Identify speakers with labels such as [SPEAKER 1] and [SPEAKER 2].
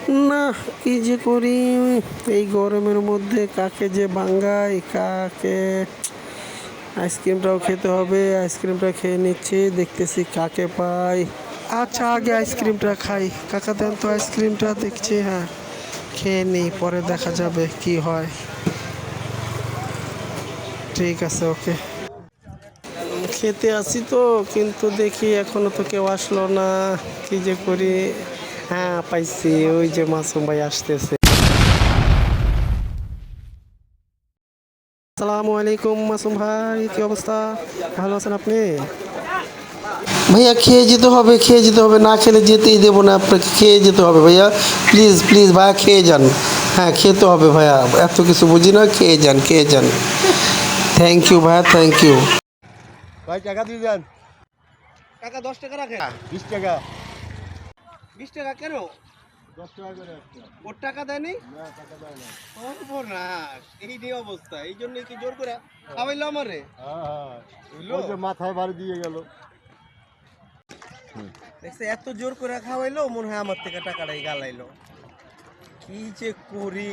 [SPEAKER 1] না, কি যে করি এই গরমের মধ্যে, কাকে যে ভাঙ্গাই, কাকে। আইসক্রিমটাও খেতে হবে, আইসক্রিমটা খেয়ে নিচ্ছি, দেখতেছি কাকে পাই। আচ্ছা, আগে আইসক্রিমটা খাই। কাকা দেন তো আইসক্রিমটা, দেখছি। হ্যাঁ, খেয়ে নিই, পরে দেখা যাবে কি হয়। ঠিক আছে, ওকে। খেতে আসি তো, কিন্তু দেখি এখনো তো কেউ আসলো না। কি যে করি। হ্যাঁ, পাইছি, ওই যে মাসুম ভাই আসতেছে। আসসালামু আলাইকুম মাসুম ভাই, কি অবস্থা? ভালো আছেন আপনি? ভাইয়া খেয়ে যেতে হবে, খেয়ে যেতে হবে, না খেলে যেতেই দেবো না আপনাকে, খেয়ে যেতে হবে ভাইয়া। প্লিজ প্লিজ ভাইয়া, খেয়ে যান। হ্যাঁ, খেতে হবে ভাইয়া, এত কিছু বুঝি না, খেয়ে যান, খেয়ে যান। থ্যাংক ইউ ভাইয়া, থ্যাংক ইউ।
[SPEAKER 2] ভাই টাকা দিয়ে দেন।
[SPEAKER 3] টাকা 10 টাকা রাখেন।
[SPEAKER 2] 20 টাকা।
[SPEAKER 3] 20 টাকা কেন?
[SPEAKER 2] 10 টাকা করে একটা।
[SPEAKER 3] ওর টাকা দেয়নি?
[SPEAKER 2] না, টাকা দেয় না।
[SPEAKER 3] সর্বনাশ, এই নিয়ে অবস্থা, এই জন্যই কি জোর করে খাওয়াইলো আমারে?
[SPEAKER 2] হ্যাঁ হ্যাঁ,
[SPEAKER 3] বুঝলো?
[SPEAKER 2] ওই যে মাথায় বাড়ি দিয়ে গেল।
[SPEAKER 3] দেখছে, এত জোর করে খাওয়াইলো, মনে হয় আমার থেকে টাকাটাই গালাইলো। কি যে করি।